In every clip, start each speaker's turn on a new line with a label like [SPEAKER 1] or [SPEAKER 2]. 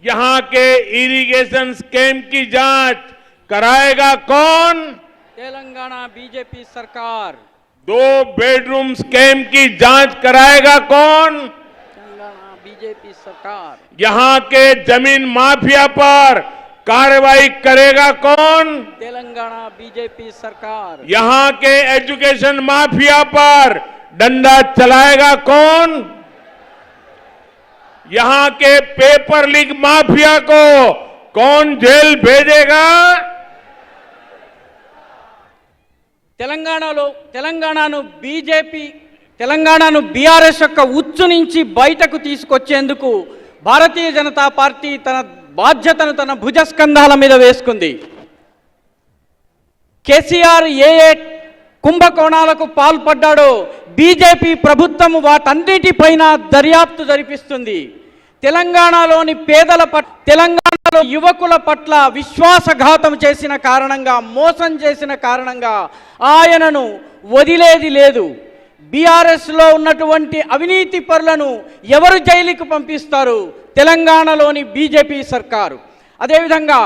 [SPEAKER 1] यहां के irrigation scheme की जांच कराएगा कौन?
[SPEAKER 2] तेलंगाना बीजेपी सरकार।
[SPEAKER 1] 2 बेडरूम स्कीम की जांच कराएगा कौन?
[SPEAKER 2] तेलंगाना बीजेपी सरकार।
[SPEAKER 1] यहां के जमीन माफिया पर कार्रवाई करेगा कौन?
[SPEAKER 2] तेलंगाना बीजेपी सरकार।
[SPEAKER 1] यहां के एजुकेशन माफिया पर डंडा चलाएगा कौन? यहां के पेपर लीक माफिया को कौन जेल भेजेगा?
[SPEAKER 2] తెలంగాణను బీఆర్ఎస్ యొక్క ఉచ్చు నుంచి బయటకు తీసుకొచ్చేందుకు భారతీయ జనతా పార్టీ తన బాధ్యతను తన భుజస్కంధాల మీద వేసుకుంది. కేసీఆర్ ఏ కుంభకోణాలకు పాల్పడ్డాడో బీజేపీ ప్రభుత్వం వాటన్నిటిపైన దర్యాప్తు జరిపిస్తుంది. తెలంగాణలోని పేదల పట్ల, తెలంగాణలో యువకుల పట్ల విశ్వాసఘాతం చేసిన కారణంగా, మోసం చేసిన కారణంగా ఆయనను వదిలేది లేదు. బీఆర్ఎస్లో ఉన్నటువంటి అవినీతి పరులను ఎవరు జైలుకు పంపిస్తారు? తెలంగాణలోని బీజేపీ సర్కారు. అదేవిధంగా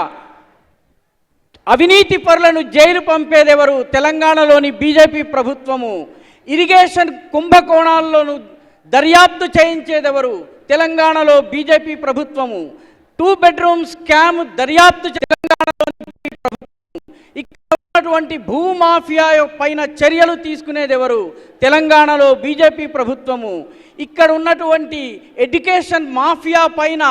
[SPEAKER 2] అవినీతి పరులను జైలు పంపేదెవరు? తెలంగాణలోని బీజేపీ ప్రభుత్వము. ఇరిగేషన్ కుంభకోణాల్లోనూ దర్యాప్తు చేయించేదెవరు? తెలంగాణలో బీజేపీ ప్రభుత్వము. 2 బెడ్రూమ్ స్కామ్ దర్యాప్తు తెలంగాణలోని బీజేపీ ప్రభుత్వం. ఇక్కడ ఉన్నటువంటి భూమాఫియా పైన చర్యలు తీసుకునేదెవరు? తెలంగాణలో బీజేపీ ప్రభుత్వము. ఇక్కడ ఉన్నటువంటి ఎడ్యుకేషన్ మాఫియా పైన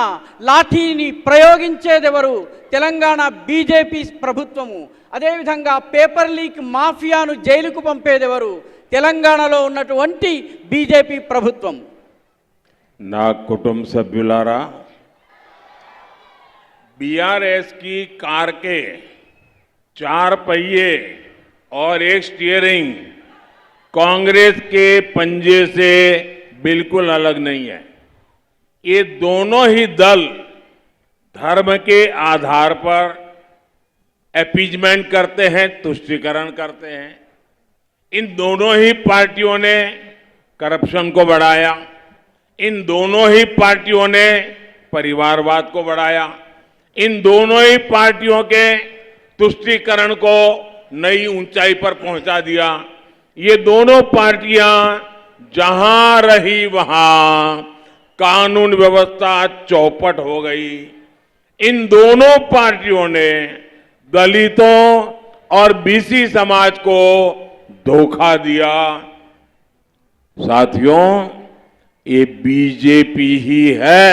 [SPEAKER 2] లాఠీని ప్రయోగించేదెవరు? తెలంగాణ బీజేపీ ప్రభుత్వము. అదేవిధంగా పేపర్ లీక్ మాఫియాను జైలుకు పంపేదెవరు? తెలంగాణలో ఉన్నటువంటి బీజేపీ ప్రభుత్వం.
[SPEAKER 1] నా కుటుంబ సభ్యులారా, बीआरएस की कार के 4 पहिए और एक स्टीयरिंग कांग्रेस के पंजे से बिल्कुल अलग नहीं है। ये दोनों ही दल धर्म के आधार पर अपीजमेंट करते हैं, तुष्टीकरण करते हैं। इन दोनों ही पार्टियों ने करप्शन को बढ़ाया, इन दोनों ही पार्टियों ने परिवारवाद को बढ़ाया, इन दोनों ही पार्टियों के तुष्टीकरण को नई ऊंचाई पर पहुंचा दिया। ये दोनों पार्टियां जहां रही वहां कानून व्यवस्था चौपट हो गई। इन दोनों पार्टियों ने दलितों और बीसी समाज को धोखा दिया। साथियों, ये बीजेपी ही है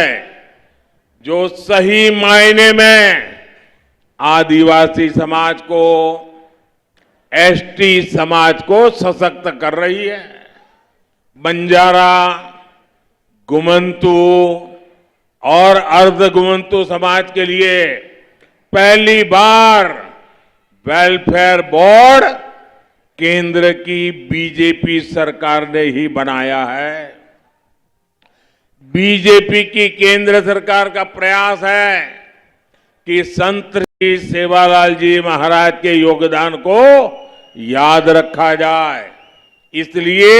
[SPEAKER 1] जो सही मायने में आदिवासी समाज को, एसटी समाज को सशक्त कर रही है। बंजारा, गुमंतु और अर्ध गुमंतु समाज के लिए पहली बार वेलफेयर बोर्ड केंद्र की बीजेपी सरकार ने ही बनाया है। बीजेपी की केंद्र सरकार का प्रयास है कि संत श्री सेवालाल जी महाराज के योगदान को याद रखा जाए। इसलिए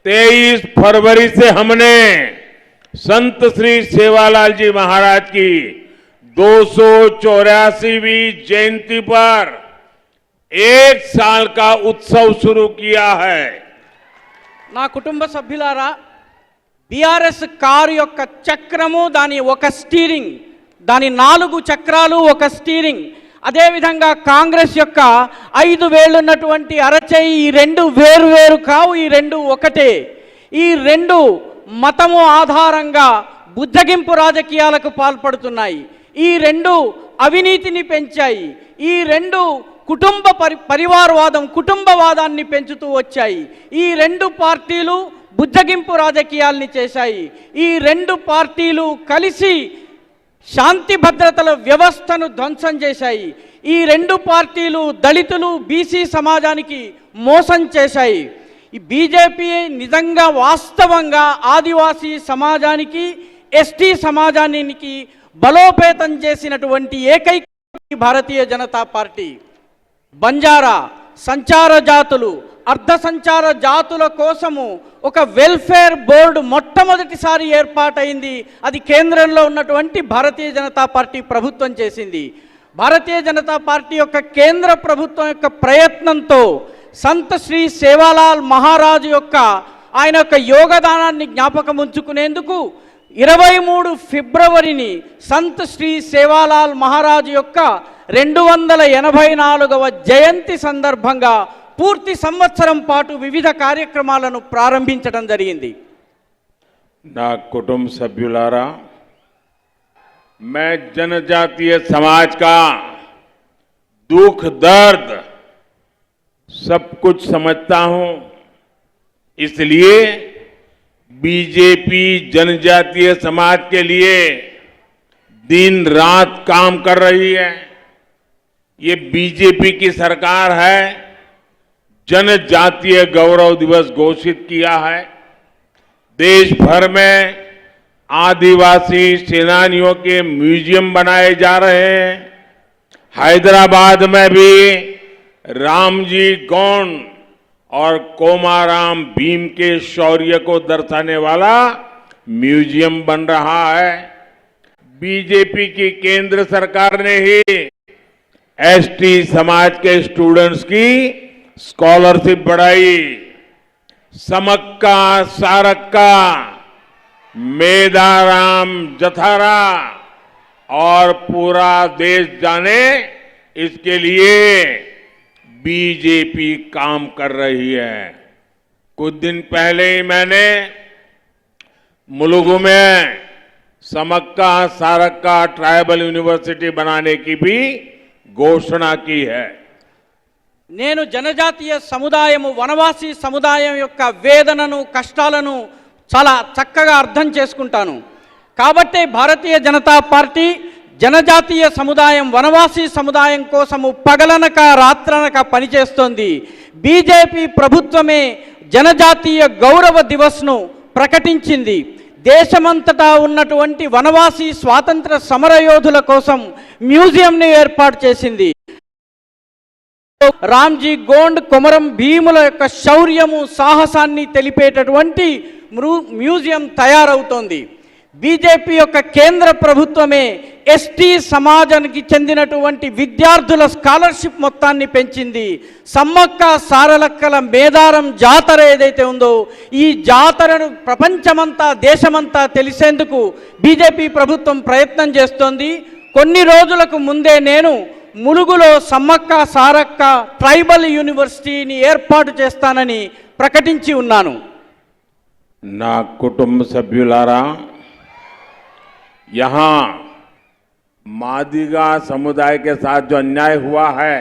[SPEAKER 1] 23 फरवरी से हमने संत श्री सेवालाल जी महाराज की 284वीं जयंती पर 1 साल का उत्सव शुरू किया है।
[SPEAKER 2] నా కుటుంబ సభ్యులారా, బీఆర్ఎస్ కారు యొక్క చక్రము, దాని ఒక స్టీరింగ్, దాని 4 చక్రాలు, ఒక స్టీరింగ్. అదేవిధంగా కాంగ్రెస్ యొక్క 5 వేళ్ళు ఉన్నటువంటి అరచేయి, ఈ 2 వేరు కావు, ఈ 2 ఒకటే. ఈ 2 మతము ఆధారంగా బుద్ధగింపు రాజకీయాలకు పాల్పడుతున్నాయి. ఈ 2 అవినీతిని పెంచాయి. ఈ 2 కుటుంబ పరివారవాదం, కుటుంబవాదాన్ని పెంచుతూ వచ్చాయి. ఈ 2 పార్టీలు బుద్ధగింపు రాజకీయాల్ని చేశాయి. ఈ 2 పార్టీలు కలిసి శాంతి భద్రతల వ్యవస్థను ధ్వంసం చేశాయి. ఈ 2 పార్టీలు దళితులు, బీసీ సమాజానికి మోసం చేశాయి. ఈ బీజేపీ నిజంగా వాస్తవంగా ఆదివాసీ సమాజానికి, ఎస్టీ సమాజానికి బలోపేతం చేసినటువంటి ఏకైక భారతీయ జనతా పార్టీ. బంజారా, సంచార జాతులు, అర్ధసంచార జాతుల కోసము ఒక వెల్ఫేర్ బోర్డు మొట్టమొదటిసారి ఏర్పాటైంది. అది కేంద్రంలో ఉన్నటువంటి భారతీయ జనతా పార్టీ ప్రభుత్వం చేసింది. భారతీయ జనతా పార్టీ యొక్క కేంద్ర ప్రభుత్వం యొక్క ప్రయత్నంతో సంత్ శ్రీ సేవాలాల్ మహారాజు యొక్క ఆయన యొక్క యోగదానాన్ని జ్ఞాపకం ఉంచుకునేందుకు 23 ఫిబ్రవరిని సంత్ శ్రీ సేవాలాల్ మహారాజు యొక్క 284వ జయంతి సందర్భంగా పూర్తి సంవత్సరం పాటు వివిధ కార్యక్రమాలను ప్రారంభించడం జరిగింది.
[SPEAKER 1] నా కుటుంబ సభ్యులారా, मैं जनजातीय समाज का दुख दर्द सब कुछ समझता हूं. इसलिए बीजेपी जनजातीय समाज के लिए दिन रात काम कर रही है. ये बीजेपी की सरकार है. जनजातीय गौरव दिवस घोषित किया है. देश भर में आदिवासी सेनानियों के म्यूजियम बनाए जा रहे हैं. हैदराबाद में भी रामजी गोंड और कोमाराम भीम के शौर्य को दर्शाने वाला म्यूजियम बन रहा है. बीजेपी की केंद्र सरकार ने ही एसटी समाज के स्टूडेंट्स की स्कॉलरशिप बढ़ाई. समक्का, सारक्का, मेदाराम, जथारा और पूरा देश जाने, इसके लिए बीजेपी काम कर रही है. कुछ दिन पहले ही मैंने मुलुगु में समक्का सारक्का ट्राइबल यूनिवर्सिटी बनाने की भी घोषणा की है.
[SPEAKER 2] నేను జనజాతీయ సముదాయము వనవాసి సముదాయం యొక్క వేదనను కష్టాలను చాలా చక్కగా అర్థం చేసుకుంటాను. కాబట్టి భారతీయ జనతా పార్టీ జనజాతీయ సముదాయం వనవాసి సముదాయం కోసము పగలనక రాత్రనక పనిచేస్తోంది. బీజేపీ ప్రభుత్వమే జనజాతీయ గౌరవ దివస్ను ప్రకటించింది. దేశమంతటా ఉన్నటువంటి వనవాసి స్వాతంత్ర సమరయోధుల కోసం మ్యూజియంని ఏర్పాటు చేసింది. రామ్జీ గోండ్, కొమరం భీముల యొక్క శౌర్యము సాహసాన్ని తెలిపేటటువంటి మ్యూజియం తయారవుతోంది. బీజేపీ యొక్క కేంద్ర ప్రభుత్వమే ఎస్టీ సమాజానికి చెందినటువంటి విద్యార్థుల స్కాలర్షిప్ మొత్తాన్ని పెంచింది. సమ్మక్క సారలక్కల మేదారం జాతర ఏదైతే ఉందో ఈ జాతరను ప్రపంచమంతా దేశమంతా తెలిసేందుకు బీజేపీ ప్రభుత్వం ప్రయత్నం చేస్తోంది. కొన్ని రోజులకు ముందే నేను ములుగులో సమ్మక్క సారక్క ట్రైబల్ యూనివర్సిటీని ఏర్పాటు చేస్తానని ప్రకటించి ఉన్నాను.
[SPEAKER 1] ना कुटुंब सभ्युलारा, यहाँ मादिगा समुदाय के साथ जो अन्याय हुआ है